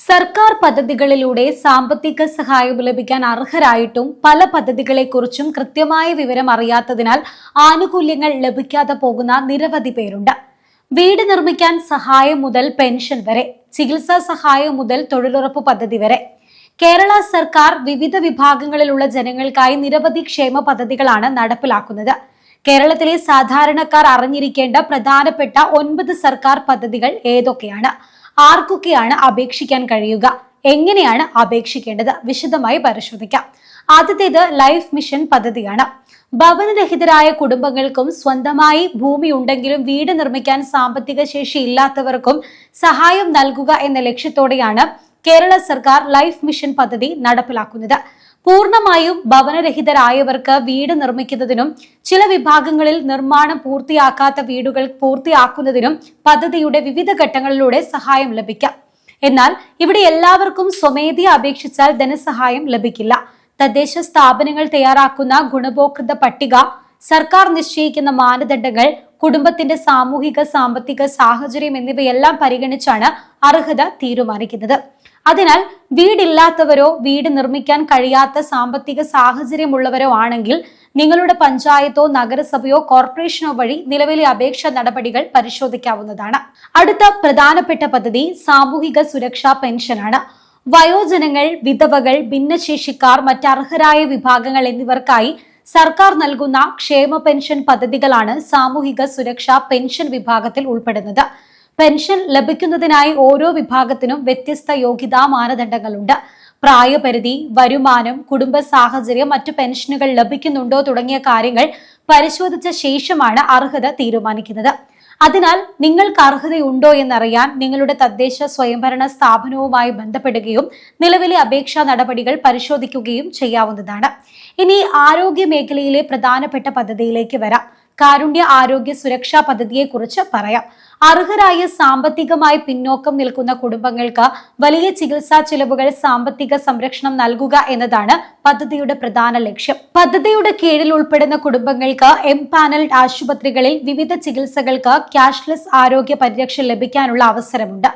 സർക്കാർ പദ്ധതികളിലൂടെ സാമ്പത്തിക സഹായം ലഭിക്കാൻ അർഹരായിട്ടും പല പദ്ധതികളെക്കുറിച്ചും കൃത്യമായ വിവരം അറിയാത്തതിനാൽ ആനുകൂല്യങ്ങൾ ലഭിക്കാതെ പോകുന്ന നിരവധി പേരുണ്ട്. വീട് നിർമ്മിക്കാൻ സഹായം മുതൽ പെൻഷൻ വരെ, ചികിത്സാ സഹായം മുതൽ തൊഴിലുറപ്പ് പദ്ധതി വരെ കേരള സർക്കാർ വിവിധ വിഭാഗങ്ങളിലുള്ള ജനങ്ങൾക്കായി നിരവധി ക്ഷേമ പദ്ധതികളാണ് നടപ്പിലാക്കുന്നത്. കേരളത്തിലെ സാധാരണക്കാർ അറിഞ്ഞിരിക്കേണ്ട പ്രധാനപ്പെട്ട 9 സർക്കാർ പദ്ധതികൾ ഏതൊക്കെയാണ്? ആർക്കൊക്കെയാണ് അപേക്ഷിക്കാൻ കഴിയുക? എങ്ങനെയാണ് അപേക്ഷിക്കേണ്ടത്? വിശദമായി പരിശോധിക്കാം. ആദ്യത്തേത് ലൈഫ് മിഷൻ പദ്ധതിയാണ്. ഭവനരഹിതരായ കുടുംബങ്ങൾക്കും സ്വന്തമായി ഭൂമി ഉണ്ടെങ്കിലും വീട് നിർമ്മിക്കാൻ സാമ്പത്തിക ശേഷി ഇല്ലാത്തവർക്കും സഹായം നൽകുക എന്ന ലക്ഷ്യത്തോടെയാണ് കേരള സർക്കാർ ലൈഫ് മിഷൻ പദ്ധതി നടപ്പിലാക്കുന്നത്. പൂർണ്ണമായും ഭവനരഹിതരായവർക്ക് വീട് നിർമ്മിക്കുന്നതിനും ചില വിഭാഗങ്ങളിൽ നിർമ്മാണം പൂർത്തിയാക്കാത്ത വീടുകൾ പൂർത്തിയാക്കുന്നതിനും പദ്ധതിയുടെ വിവിധ ഘട്ടങ്ങളിലൂടെ സഹായം ലഭിക്കാം. എന്നാൽ ഇവിടെ എല്ലാവർക്കും സ്വമേധയാ അപേക്ഷിച്ചാൽ ധനസഹായം ലഭിക്കില്ല. തദ്ദേശ സ്ഥാപനങ്ങൾ തയ്യാറാക്കുന്ന ഗുണഭോക്തൃ പട്ടിക, സർക്കാർ നിശ്ചയിക്കുന്ന മാനദണ്ഡങ്ങൾ, കുടുംബത്തിന്റെ സാമൂഹിക സാമ്പത്തിക സാഹചര്യം എന്നിവയെല്ലാം പരിഗണിച്ചാണ് അർഹത തീരുമാനിക്കുന്നത്. അതിനാൽ വീടില്ലാത്തവരോ വീട് നിർമ്മിക്കാൻ കഴിയാത്ത സാമ്പത്തിക സാഹചര്യമുള്ളവരോ ആണെങ്കിൽ നിങ്ങളുടെ പഞ്ചായത്തോ നഗരസഭയോ കോർപ്പറേഷനോ വഴി നിലവിലെ അപേക്ഷാ നടപടികൾ പരിശോധിക്കാവുന്നതാണ്. അടുത്ത പ്രധാനപ്പെട്ട പദ്ധതി സാമൂഹിക സുരക്ഷാ പെൻഷനാണ്. വയോജനങ്ങൾ, വിധവകൾ, ഭിന്നശേഷിക്കാർ, മറ്റർഹരായ വിഭാഗങ്ങൾ എന്നിവർക്കായി സർക്കാർ നൽകുന്ന ക്ഷേമ പെൻഷൻ പദ്ധതികളാണ് സാമൂഹിക സുരക്ഷാ പെൻഷൻ വിഭാഗത്തിൽ ഉൾപ്പെടുന്നത്. പെൻഷൻ ലഭിക്കുന്നതിനായി ഓരോ വിഭാഗത്തിനും വ്യത്യസ്ത യോഗ്യതാ മാനദണ്ഡങ്ങളുണ്ട്. പ്രായപരിധി, വരുമാനം, കുടുംബ സാഹചര്യം, മറ്റു പെൻഷനുകൾ ലഭിക്കുന്നുണ്ടോ തുടങ്ങിയ കാര്യങ്ങൾ പരിശോധിച്ച ശേഷമാണ് അർഹത തീരുമാനിക്കുന്നത്. അതിനാൽ നിങ്ങൾക്ക് അർഹതയുണ്ടോ എന്നറിയാൻ നിങ്ങളുടെ തദ്ദേശ സ്വയംഭരണ സ്ഥാപനവുമായി ബന്ധപ്പെടുകയും നിലവിലെ അപേക്ഷാ നടപടികൾ പരിശോധിക്കുകയും ചെയ്യാവുന്നതാണ്. ഇനി ആരോഗ്യ മേഖലയിലെ പ്രധാനപ്പെട്ട പദ്ധതിയിലേക്ക് വരാം. കാരുണ്യ ആരോഗ്യ സുരക്ഷാ പദ്ധതിയെക്കുറിച്ച് പറയാം. അർഹരായ സാമ്പത്തികമായി പിന്നോക്കം നിൽക്കുന്ന കുടുംബങ്ങൾക്ക് വലിയ ചികിത്സാ ചിലവുകൾ സാമ്പത്തിക സംരക്ഷണം നൽകുക എന്നതാണ് പദ്ധതിയുടെ പ്രധാന ലക്ഷ്യം. പദ്ധതിയുടെ കീഴിൽ ഉൾപ്പെടുന്ന കുടുംബങ്ങൾക്ക് എംപാനൽഡ് ആശുപത്രികളിൽ വിവിധ ചികിത്സകൾക്ക് ക്യാഷ്ലെസ് ആരോഗ്യ പരിരക്ഷ ലഭിക്കാനുള്ള അവസരമുണ്ട്.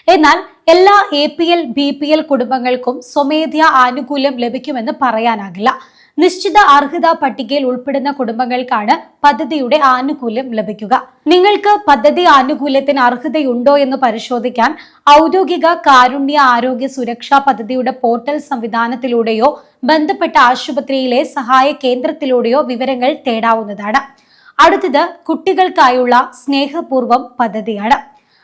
എന്നാൽ എല്ലാ APL, BPL കുടുംബങ്ങൾക്കും സ്വമേധയാ ആനുകൂല്യം ലഭിക്കുമെന്ന് പറയാനാകില്ല. നിശ്ചിത അർഹതാ പട്ടികയിൽ ഉൾപ്പെടുന്ന കുടുംബങ്ങൾക്കാണ് പദ്ധതിയുടെ ആനുകൂല്യം ലഭിക്കുക. നിങ്ങൾക്ക് പദ്ധതി ആനുകൂല്യത്തിന് അർഹതയുണ്ടോ എന്ന് പരിശോധിക്കാൻ ഔദ്യോഗിക കാരുണ്യ ആരോഗ്യ സുരക്ഷാ പദ്ധതിയുടെ പോർട്ടൽ സംവിധാനത്തിലൂടെയോ ബന്ധപ്പെട്ട ആശുപത്രിയിലെ സഹായ കേന്ദ്രത്തിലൂടെയോ വിവരങ്ങൾ തേടാവുന്നതാണ്. അടുത്തത് കുട്ടികൾക്കായുള്ള സ്നേഹപൂർവം പദ്ധതിയാണ്.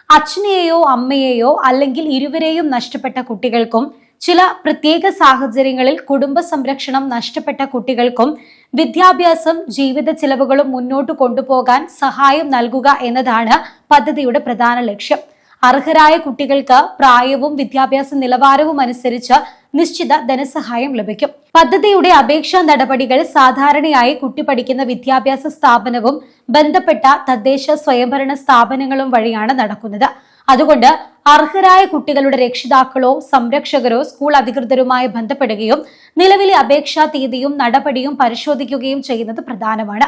അച്ഛനെയോ അമ്മയെയോ അല്ലെങ്കിൽ ഇരുവരെയും നഷ്ടപ്പെട്ട കുട്ടികൾക്കും ചില പ്രത്യേക സാഹചര്യങ്ങളിൽ കുടുംബ സംരക്ഷണം നഷ്ടപ്പെട്ട കുട്ടികൾക്കും വിദ്യാഭ്യാസം, ജീവിത ചെലവുകളും മുന്നോട്ട് കൊണ്ടുപോകാൻ സഹായം നൽകുക എന്നതാണ് പദ്ധതിയുടെ പ്രധാന ലക്ഷ്യം. അർഹരായ കുട്ടികൾക്ക് പ്രായവും വിദ്യാഭ്യാസ നിലവാരവും അനുസരിച്ച് നിശ്ചിത ധനസഹായം ലഭിക്കും. പദ്ധതിയുടെ അപേക്ഷാ നടപടികൾ സാധാരണയായി കുട്ടി പഠിക്കുന്ന വിദ്യാഭ്യാസ സ്ഥാപനവും ബന്ധപ്പെട്ട തദ്ദേശ സ്വയംഭരണ സ്ഥാപനങ്ങളും വഴിയാണ് നടക്കുന്നത്. അതുകൊണ്ട് അർഹരായ കുട്ടികളുടെ രക്ഷിതാക്കളോ സംരക്ഷകരോ സ്കൂൾ അധികൃതരുമായി ബന്ധപ്പെടുകയും നിലവിലെ അപേക്ഷാ തീയതിയും നടപടിയും പരിശോധിക്കുകയും ചെയ്യുന്നത് പ്രധാനമാണ്.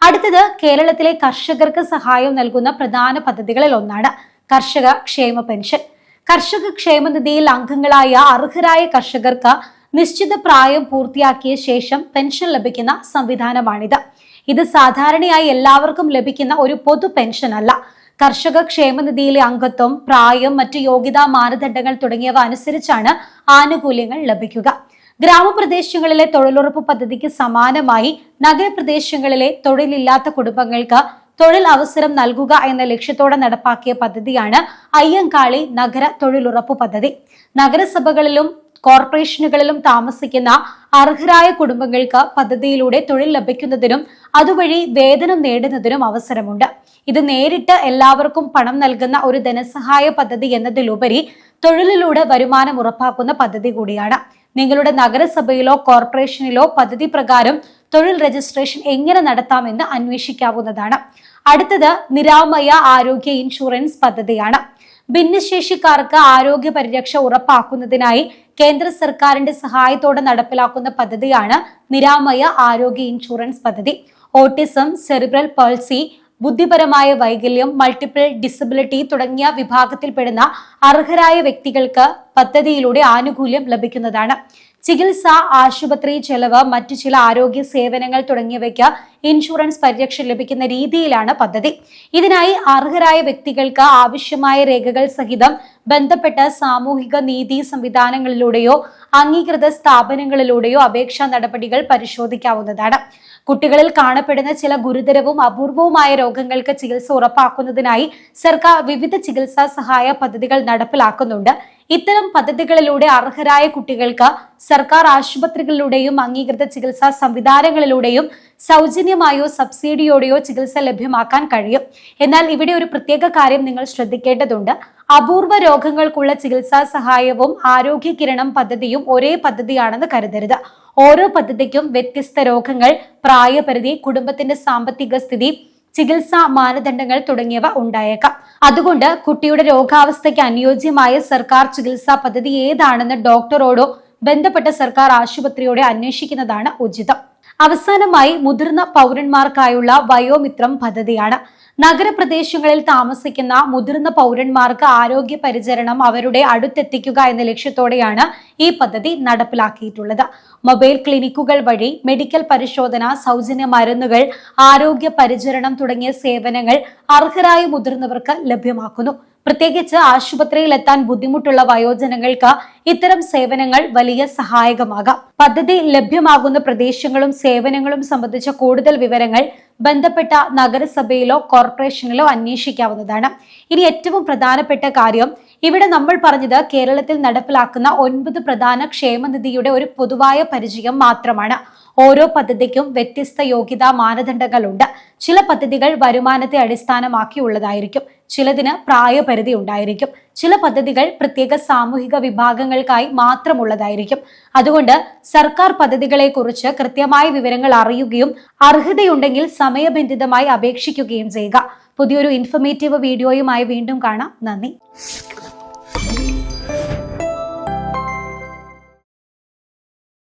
അടുത്തത് കേരളത്തിലെ കർഷകർക്ക് സഹായം നൽകുന്ന പ്രധാന പദ്ധതികളിൽ ഒന്നാണ് കർഷക ക്ഷേമ പെൻഷൻ. കർഷക ക്ഷേമനിധിയിൽ അംഗങ്ങളായ അർഹരായ കർഷകർക്ക് നിശ്ചിത പ്രായം പൂർത്തിയാക്കിയ ശേഷം പെൻഷൻ ലഭിക്കുന്ന സംവിധാനമാണിത്. ഇത് സാധാരണയായി എല്ലാവർക്കും ലഭിക്കുന്ന ഒരു പൊതു പെൻഷൻ അല്ല. കർഷക ക്ഷേമനിധിയിലെ അംഗത്വം, പ്രായം, മറ്റ് യോഗ്യതാ മാനദണ്ഡങ്ങൾ തുടങ്ങിയവ അനുസരിച്ചാണ് ആനുകൂല്യങ്ങൾ ലഭിക്കുക. ഗ്രാമപ്രദേശങ്ങളിലെ തൊഴിലുറപ്പ് പദ്ധതിക്ക് സമാനമായി നഗരപ്രദേശങ്ങളിലെ തൊഴിലില്ലാത്ത കുടുംബങ്ങൾക്ക് തൊഴിൽ അവസരം നൽകുക എന്ന ലക്ഷ്യത്തോടെ നടപ്പാക്കിയ പദ്ധതിയാണ് അയ്യങ്കാളി നഗര തൊഴിലുറപ്പ് പദ്ധതി. നഗരസഭകളിലും കോർപ്പറേഷനുകളിലും താമസിക്കുന്ന അർഹരായ കുടുംബങ്ങൾക്ക് പദ്ധതിയിലൂടെ തൊഴിൽ ലഭിക്കുന്നതിനും അതുവഴി വേതനം നേടുന്നതിനും അവസരമുണ്ട്. ഇത് നേരിട്ട് എല്ലാവർക്കും പണം നൽകുന്ന ഒരു ധനസഹായ പദ്ധതി എന്നതിലുപരി തൊഴിലിലൂടെ വരുമാനം ഉറപ്പാക്കുന്ന പദ്ധതി കൂടിയാണ്. നിങ്ങളുടെ നഗരസഭയിലോ കോർപ്പറേഷനിലോ പദ്ധതി പ്രകാരം തൊഴിൽ രജിസ്ട്രേഷൻ എങ്ങനെ നടത്താമെന്ന് അന്വേഷിക്കാവുന്നതാണ്. അടുത്തത് നിരാമയ ആരോഗ്യ ഇൻഷുറൻസ് പദ്ധതിയാണ്. ഭിന്നശേഷിക്കാർക്ക് ആരോഗ്യ പരിരക്ഷ ഉറപ്പാക്കുന്നതിനായി കേന്ദ്ര സർക്കാരിന്റെ സഹായത്തോടെ നടപ്പിലാക്കുന്ന പദ്ധതിയാണ് നിരാമയ ആരോഗ്യ ഇൻഷുറൻസ് പദ്ധതി. ഓട്ടിസം, സെറിബ്രൽ പൾസി, ബുദ്ധിപരമായ വൈകല്യം, മൾട്ടിപ്പിൾ ഡിസബിലിറ്റി തുടങ്ങിയ വിഭാഗത്തിൽപ്പെടുന്ന അർഹരായ വ്യക്തികൾക്ക് പദ്ധതിയിലൂടെ ആനുകൂല്യം ലഭിക്കുന്നതാണ്. ചികിത്സ, ആശുപത്രി ചെലവ്, മറ്റു ചില ആരോഗ്യ സേവനങ്ങൾ തുടങ്ങിയവയ്ക്ക് ഇൻഷുറൻസ് പരിരക്ഷ ലഭിക്കുന്ന രീതിയിലാണ് പദ്ധതി. ഇതിനായി അർഹരായ വ്യക്തികൾക്ക് ആവശ്യമായ രേഖകൾ സഹിതം ബന്ധപ്പെട്ട സാമൂഹിക നീതി സംവിധാനങ്ങളിലൂടെയോ അംഗീകൃത സ്ഥാപനങ്ങളിലൂടെയോ അപേക്ഷാ നടപടികൾ പരിശോധിക്കാവുന്നതാണ്. കുട്ടികളിൽ കാണപ്പെടുന്ന ചില ഗുരുതരവും അപൂർവവുമായ രോഗങ്ങൾക്ക് ചികിത്സ ഉറപ്പാക്കുന്നതിനായി സർക്കാർ വിവിധ ചികിത്സാ സഹായ പദ്ധതികൾ നടപ്പിലാക്കുന്നുണ്ട്. ഇത്തരം പദ്ധതികളിലൂടെ അർഹരായ കുട്ടികൾക്ക് സർക്കാർ ആശുപത്രികളിലൂടെയും അംഗീകൃത ചികിത്സാ സംവിധാനങ്ങളിലൂടെയും സൗജന്യമായോ സബ്സിഡിയോടെയോ ചികിത്സ ലഭ്യമാക്കാൻ കഴിയും. എന്നാൽ ഇവിടെ ഒരു പ്രത്യേക കാര്യം നിങ്ങൾ ശ്രദ്ധിക്കേണ്ടതുണ്ട്. അപൂർവ രോഗങ്ങൾക്കുള്ള ചികിത്സാ സഹായവും ആരോഗ്യ കിരണം പദ്ധതിയും ഒരേ പദ്ധതിയാണെന്ന് കരുതരുത്. ഓരോ പദ്ധതിക്കും വ്യത്യസ്ത രോഗങ്ങൾ, പ്രായപരിധി, കുടുംബത്തിന്റെ സാമ്പത്തിക സ്ഥിതി, ചികിത്സാ മാനദണ്ഡങ്ങൾ തുടങ്ങിയവ ഉണ്ടായേക്കാം. അതുകൊണ്ട് കുട്ടിയുടെ രോഗാവസ്ഥയ്ക്ക് അനുയോജ്യമായ സർക്കാർ ചികിത്സാ പദ്ധതി ഏതാണെന്ന് ഡോക്ടറോടോ ബന്ധപ്പെട്ട സർക്കാർ ആശുപത്രിയോടെ അന്വേഷിക്കുന്നതാണ് ഉചിതം. അവസാനമായി മുതിർന്ന പൗരന്മാർക്കായുള്ള വയോമിത്രം പദ്ധതിയാണ്. നഗരപ്രദേശങ്ങളിൽ താമസിക്കുന്ന മുതിർന്ന പൗരന്മാർക്ക് ആരോഗ്യ പരിചരണം അവരുടെ അടുത്തെത്തിക്കുക എന്ന ലക്ഷ്യത്തോടെയാണ് ഈ പദ്ധതി നടപ്പിലാക്കിയിട്ടുള്ളത്. മൊബൈൽ ക്ലിനിക്കുകൾ വഴി മെഡിക്കൽ പരിശോധന, സൗജന്യ മരുന്നുകൾ, ആരോഗ്യ പരിചരണം തുടങ്ങിയ സേവനങ്ങൾ അർഹരായ മുതിർന്നവർക്ക് ലഭ്യമാക്കുന്നു. പ്രത്യേകിച്ച് ആശുപത്രിയിൽ എത്താൻ ബുദ്ധിമുട്ടുള്ള വയോജനങ്ങൾക്ക് ഇത്തരം സേവനങ്ങൾ വലിയ സഹായകമാകാം. പദ്ധതി ലഭ്യമാകുന്ന പ്രദേശങ്ങളും സേവനങ്ങളും സംബന്ധിച്ച കൂടുതൽ വിവരങ്ങൾ ബന്ധപ്പെട്ട നഗരസഭയിലോ കോർപ്പറേഷനിലോ അന്വേഷിക്കാവുന്നതാണ്. ഇനി ഏറ്റവും പ്രധാനപ്പെട്ട കാര്യം, ഇവിടെ നമ്മൾ പറഞ്ഞത് കേരളത്തിൽ നടപ്പിലാക്കുന്ന 9 പ്രധാന ക്ഷേമനിധിയുടെ ഒരു പൊതുവായ പരിചയം മാത്രമാണ്. ഓരോ പദ്ധതിക്കും വ്യത്യസ്ത യോഗ്യതാ മാനദണ്ഡങ്ങളുണ്ട്. ചില പദ്ധതികൾ വരുമാനത്തെ അടിസ്ഥാനമാക്കിയുള്ളതായിരിക്കും, ചിലതിന് പ്രായപരിധി ഉണ്ടായിരിക്കും, ചില പദ്ധതികൾ പ്രത്യേക സാമൂഹിക വിഭാഗങ്ങൾക്കായി മാത്രമുള്ളതായിരിക്കും. അതുകൊണ്ട് സർക്കാർ പദ്ധതികളെ കുറിച്ച് കൃത്യമായ വിവരങ്ങൾ അറിയുകയും അർഹതയുണ്ടെങ്കിൽ സമയബന്ധിതമായി അപേക്ഷിക്കുകയും ചെയ്യുക. പുതിയൊരു ഇൻഫർമേറ്റീവ് വീഡിയോയുമായി വീണ്ടും കാണാം. നന്ദി.